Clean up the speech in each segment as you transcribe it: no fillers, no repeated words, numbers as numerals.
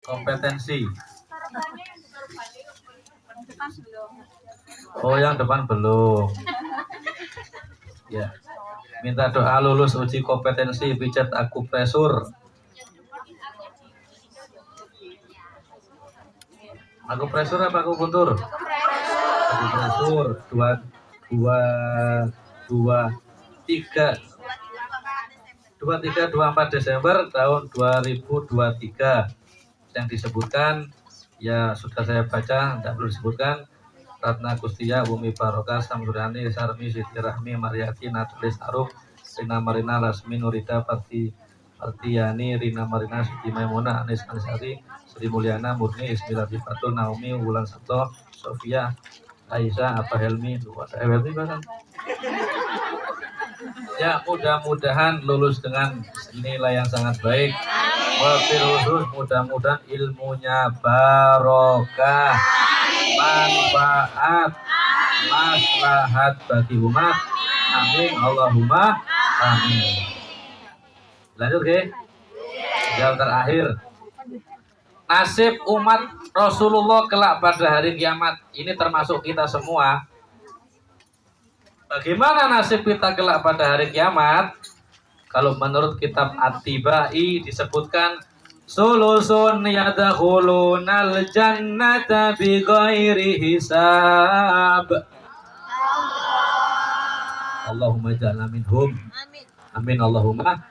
Kompetensi. Oh, yang depan belum. Ya. Minta doa lulus uji kompetensi pijat akupresur. Akupresur apa akupuntur? Akupresur. Dua, tiga 24 Desember tahun 2023 yang disebutkan ya sudah saya baca, tidak perlu disebutkan. Ratna Gustia, Bumi Barokah, Samsurani, Sarmi, Siti Rahmi, Mariati, Natulis Aruf, Rina Marina, Lasmi, Nurida, Partiyani, Rina Marina, Siti Maimuna, Anis Anisari, Sri Mulyana, Murni, Ismila Fatul, Naomi, Wulan Sabto, Sofia, Aisyah, Apa Helmi, Helmi kan? Ya, mudah-mudahan lulus dengan nilai yang sangat baik. Wabil khusus mudah-mudahan ilmunya barokah, manfaat, maslahat bagi umat. Amin Allahumma amin. Lanjut ke yang terakhir. Nasib umat Rasulullah kelak pada hari kiamat. Ini termasuk kita semua. Bagaimana nasib kita kelak pada hari kiamat? Kalau menurut kitab At-Tibai disebutkan sulusun yadkhulunal jannata bighairi hisab. Allahumma ja'alna minhum. Amin Allahumma.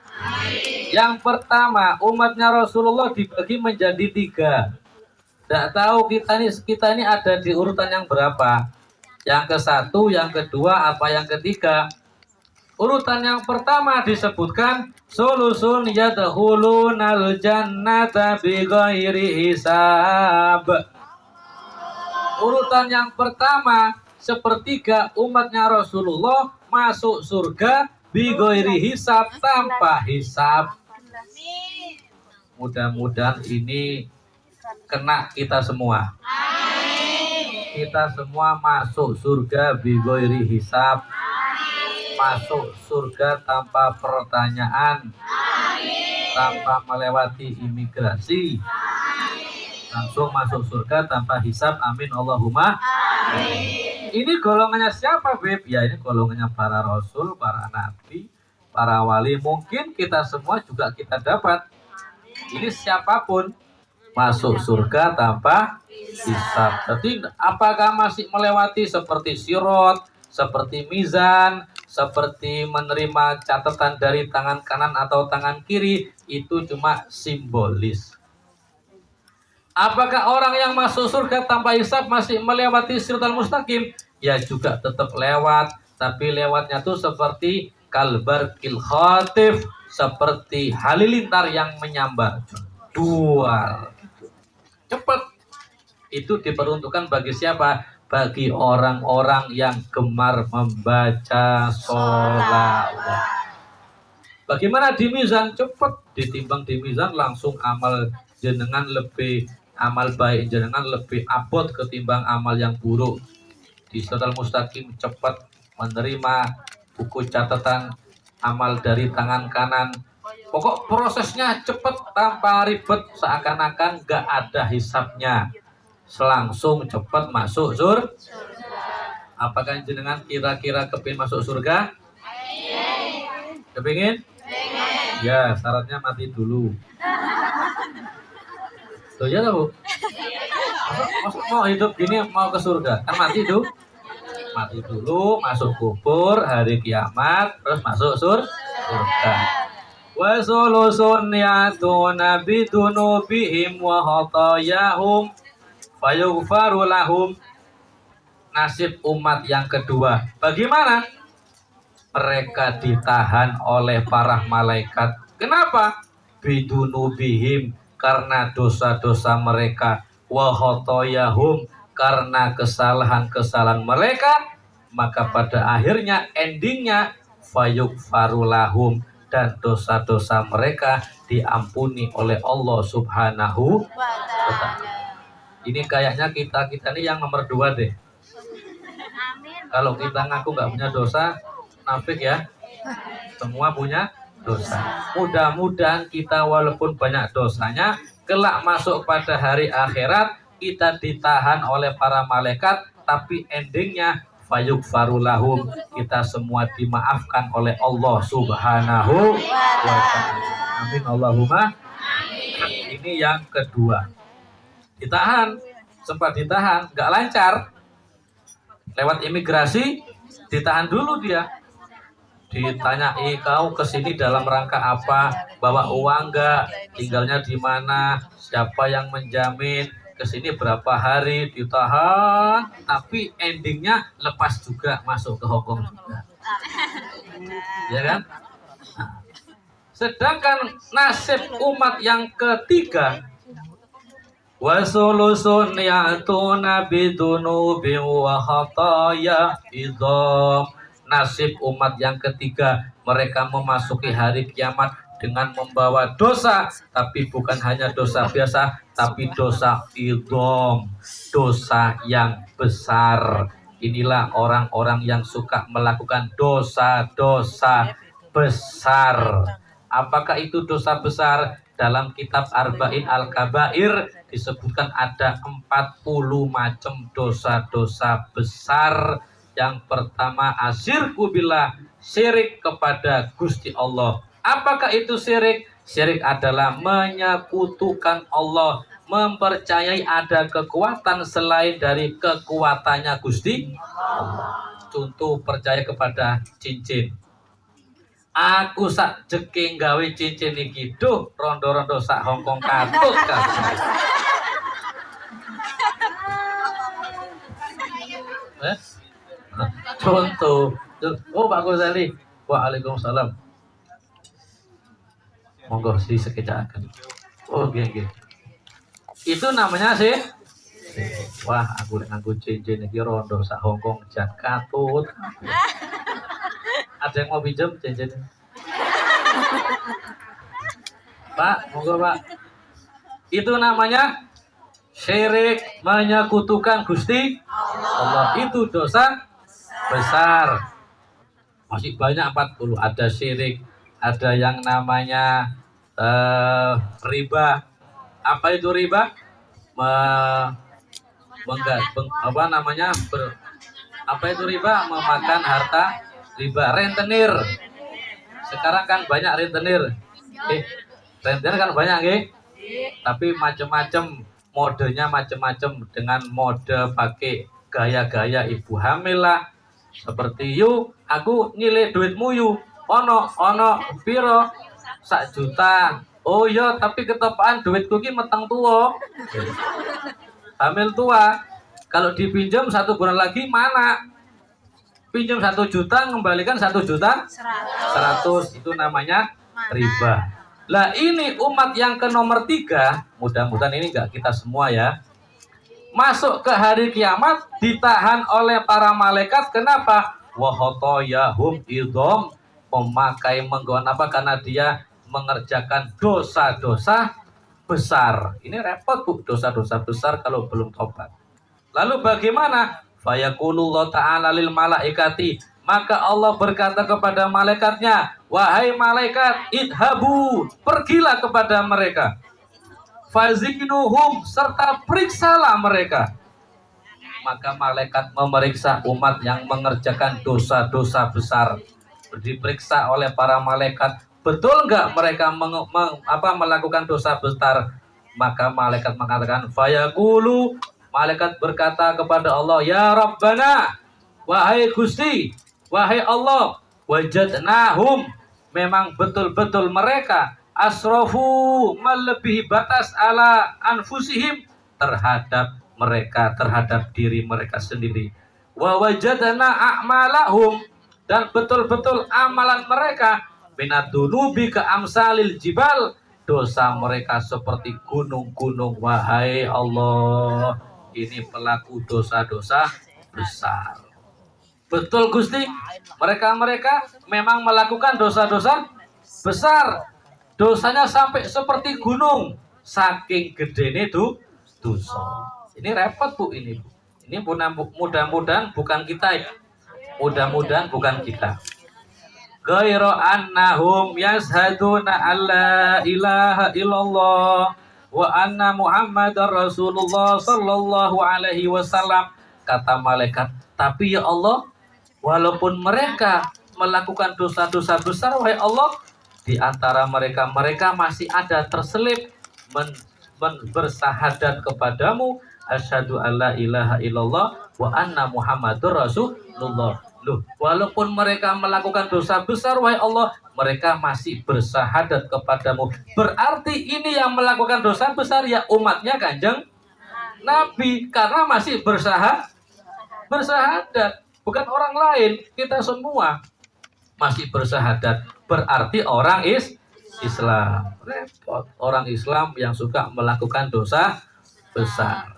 Yang pertama, umatnya Rasulullah dibagi menjadi 3. Tidak tahu kita ini ada di urutan yang berapa. Yang ke-1, yang kedua, apa yang ketiga? Urutan yang pertama disebutkan sulusun yadkhulunal jannata bighairi hisab. Urutan yang pertama, sepertiga umatnya Rasulullah masuk surga bighairi hisab, tanpa hisab. Mudah-mudahan ini kena kita semua. Kita semua masuk surga bighairi hisab. Masuk surga tanpa pertanyaan. Tanpa melewati imigrasi. Langsung masuk surga tanpa hisab. Amin Allahumma amin. Ini golongannya siapa, Beb? Ya, ini golongannya para rasul, para nabi, para wali. Mungkin kita semua juga kita dapat. Ini siapapun masuk surga tanpa hisab. Jadi apakah masih melewati seperti sirat, seperti mizan, seperti menerima catatan dari tangan kanan atau tangan kiri? Itu cuma simbolis. Apakah orang yang masuk surga tanpa hisab masih melewati siratal mustaqim? Ya juga tetap lewat, tapi lewatnya tuh seperti kalbarkil khatif, seperti halilintar yang menyambar. Dual. Cepat. Itu diperuntukkan bagi siapa? Bagi orang-orang yang gemar membaca sholawat. Bagaimana di mizan? Cepat ditimbang di mizan, langsung amal jenengan lebih, amal baik jenengan lebih abot ketimbang amal yang buruk. Di siratal mustaqim cepat menerima buku catatan amal dari tangan kanan. Pokok prosesnya cepat tanpa ribet, seakan-akan gak ada hisabnya. Langsung cepat masuk surga. Apakah jenengan kira-kira kepingin masuk surga? Kepingin? Ya, syaratnya mati dulu. Tuh ya Bu. Masuk mau hidup gini mau ke surga? Kan mati dulu. Mati dulu, masuk kubur, hari kiamat, terus masuk surga. Wa sulusun yatuna bidunubihim wa khatayahum fayughfaru lahum. Nasib umat yang kedua, bagaimana? Mereka ditahan oleh para malaikat. Kenapa? Bidunubihim, karena dosa-dosa mereka. Wa khatayahum, karena kesalahan-kesalahan mereka. Maka pada akhirnya endingnya fayughfaru lahum, dan dosa-dosa mereka diampuni oleh Allah Subhanahu wa ta'ala. Ini kayaknya kita ini yang nomor 2 deh. Kalau kita ngaku nggak punya dosa, nafik ya. Semua punya dosa. Mudah-mudahan kita walaupun banyak dosanya, kelak masuk pada hari akhirat, kita ditahan oleh para malaikat, tapi endingnya fayuk farulahum, kita semua dimaafkan oleh Allah Subhanahu wa ta'ala. Amin Allahumma. Ini yang kedua. Ditahan, sempat ditahan, nggak lancar. Lewat imigrasi, ditahan dulu dia. Ditanyai, kau kesini dalam rangka apa? Bawa uang nggak? Tinggalnya di mana? Siapa yang menjamin? Kesini berapa hari? Ditahan, tapi endingnya lepas juga, masuk ke Hongkong juga. Ya kan? Nah, sedangkan nasib umat yang ketiga, wasulusun ya'tuna bidunubi wa khataya idham. Nasib umat yang ketiga, mereka memasuki hari kiamat dengan membawa dosa, tapi bukan hanya dosa biasa, tapi dosa idham, dosa yang besar. Inilah orang-orang yang suka melakukan dosa-dosa besar. Apakah itu dosa besar? Dalam kitab Arba'in Al-Kabair disebutkan ada 40 macam dosa-dosa besar. Yang pertama, asyirku billah, syirik kepada Gusti Allah. Apakah itu syirik? Syirik adalah menyekutukan Allah, mempercayai ada kekuatan selain dari kekuatannya Gusti Allah. Contoh, percaya kepada cincin. Aku sak jeking gawe cincin iki, duh rondo-rondo sak Hongkong katut kabeh. Contoh. Oh Pak Ghazali. Waalaikumsalam. Monggo si sekejakan. Oh nggih. Itu namanya sih. Wah, aku nganggo cincin iki rondo sak Hongkong jan katut. Ada yang mau pinjam cincin? Pak, monggo Pak. Itu namanya syirik, menyekutukan Gusti Allah. Itu dosa besar. Masih banyak 40. Ada syirik, ada yang namanya riba. Apa itu riba? Apa itu riba? Memakan harta riba. Rentenir. Sekarang kan banyak rentenir. Rentenir kan banyak, tapi macam-macam, modenya macam-macam, dengan mode pakai gaya-gaya ibu hamil lah. Seperti yuk, aku nyilih duitmu yuk. Ono piro 1 juta. Oh iya, tapi ketepaan duitku ki meteng tua. Hamil tua. Kalau dipinjam 1 bulan lagi mana? Pinjam 1 juta, kembalikan 1 juta 100. Itu namanya riba. Lah ini umat yang ke nomor 3, mudah-mudahan ini enggak kita semua ya. Masuk ke hari kiamat ditahan oleh para malaikat. Kenapa? Wa khotoyahum idham, memakai menggawan apa? Karena dia mengerjakan dosa-dosa besar. Ini repot Bu, dosa-dosa besar kalau belum tobat. Lalu bagaimana? Fayaqulullah ta'ala lil malaikati, maka Allah berkata kepada malaikatnya, wahai malaikat, idhabu, pergilah kepada mereka. Fazinuhum, serta periksalah mereka. Maka malaikat memeriksa umat yang mengerjakan dosa-dosa besar. Diperiksa oleh para malaikat, betul nggak mereka melakukan dosa besar? Maka malaikat mengatakan, fayaqulu, malaikat berkata kepada Allah, ya Rabbana, wahai Gusti, wahai Allah, wajadnahum, memang betul-betul mereka asrafu, melebihi batas ala anfusihim, terhadap mereka, terhadap diri mereka sendiri. Wa wajadna a'malahum, dan betul-betul amalan mereka minadunubi ke amsalil jibal, dosa mereka seperti gunung-gunung. Wahai Allah, ini pelaku dosa-dosa besar. Betul Gusti, mereka memang melakukan dosa-dosa besar. Dosanya sampai seperti gunung, saking gedene itu dosa. Ini repot Bu, ini Bu. Ini mudah-mudahan bukan kita ya. Mudah-mudahan bukan kita. Ghairu annahum yashhaduna alla ilaha illallah wa anna Muhammadar Rasulullah sallallahu alaihi wasallam. Kata malaikat, tapi ya Allah, walaupun mereka melakukan dosa-dosa besar, wahai Allah, di antara mereka masih ada terselip bersahadat kepadamu, asyhadu alla ilaha illallah wa anna Muhammadur Rasulullah. Loh, walaupun mereka melakukan dosa besar, wahai Allah, mereka masih bersahadat kepadamu. Berarti ini yang melakukan dosa besar ya umatnya Kanjeng Nabi, karena masih bersahadat, bukan orang lain. Kita semua masih bersahadat, berarti orang Islam. Repot. Orang Islam yang suka melakukan dosa besar.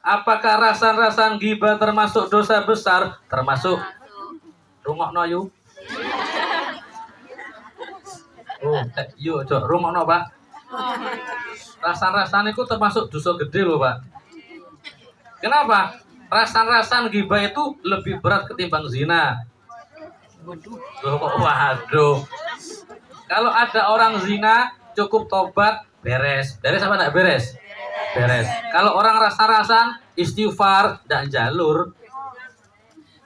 Apakah rasan-rasan ghibah termasuk dosa besar? Termasuk. Rungokno yu. Oh, yuk, rungokno Pak. Rasan-rasan itu termasuk dosa gede loh Pak. Kenapa? Rasan-rasan ghibah itu lebih berat ketimbang zina. Waduh. Kalau ada orang zina cukup tobat, beres. Beres apa enggak beres? Beres. Kalau orang rasa-rasan istighfar dan jalur.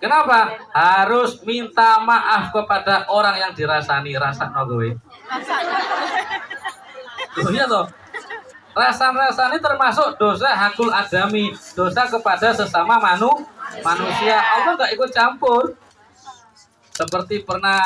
Kenapa? Harus minta maaf kepada orang yang dirasani. Rasakno kowe. Loh iya toh. Rasan-rasani termasuk dosa hakul adami, dosa kepada sesama manusia. Allah enggak ikut campur. Seperti pernah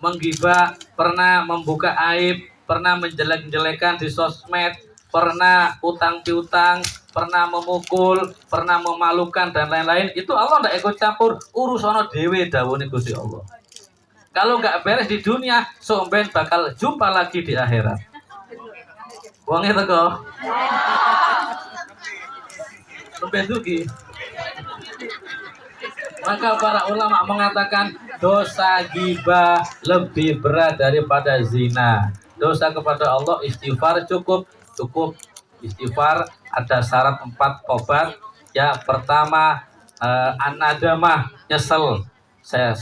menggibah, pernah membuka aib, pernah menjelek-jelekan di sosmed, pernah utang piutang, pernah memukul, pernah memalukan dan lain-lain, itu Allah tidak ikut campur. Urusono dewe dawuhne Gusti Allah. Kalau nggak beres di dunia, somben bakal jumpa lagi di akhirat. Wonge teko. Somben dugi. Maka para ulama mengatakan dosa ghibah lebih berat daripada zina. Dosa kepada Allah istighfar cukup istighfar, ada syarat 4 tobat. Ya, pertama an-nadamah, nyesel. Saya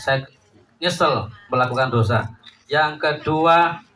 nyesel melakukan dosa. Yang kedua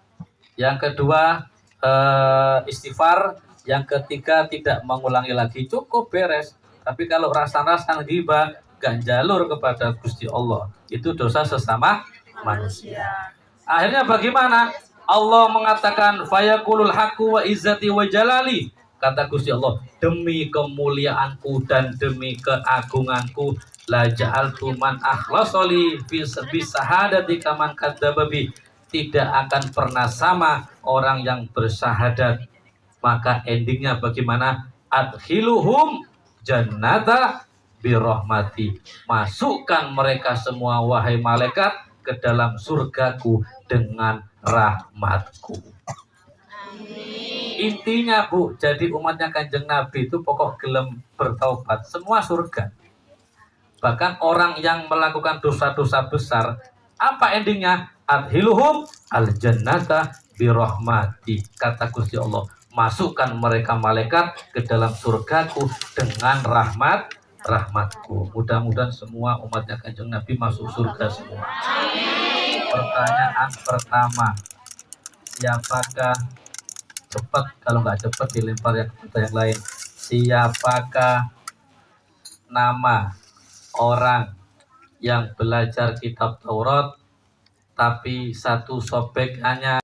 istighfar. Yang ketiga tidak mengulangi lagi, cukup beres. Tapi kalau rasan-rasan ghibah gak jalur kepada Gusti Allah, itu dosa sesama manusia. Akhirnya bagaimana? Allah mengatakan fayaqulul haqqu wa izzati wa jalali. Kata Gusti Allah, demi kemuliaanku dan demi keagunganku, la ja'altu man akhlasali fi sahadati kaman kadzababi. Tidak akan pernah sama orang yang bersahadat. Maka endingnya bagaimana? Adkhiluhum jannata birahmati. Masukkan mereka semua wahai malaikat ke dalam surgaku dengan rahmatku. Intinya Bu, jadi umatnya Kanjeng Nabi itu pokok gelem bertaubat, semua surga. Bahkan orang yang melakukan dosa-dosa besar, apa endingnya? Adhiluhum al jannata birahmati. Kata Gusti Allah, masukkan mereka malaikat ke dalam surgaku dengan rahmatku. Mudah-mudahan semua umatnya Kanjeng Nabi masuk surga semua. Pertanyaan pertama, siapakah, cepat, kalau nggak cepat dilempar yang kepada yang lain, siapakah nama orang yang belajar kitab Taurat tapi satu sobek hanya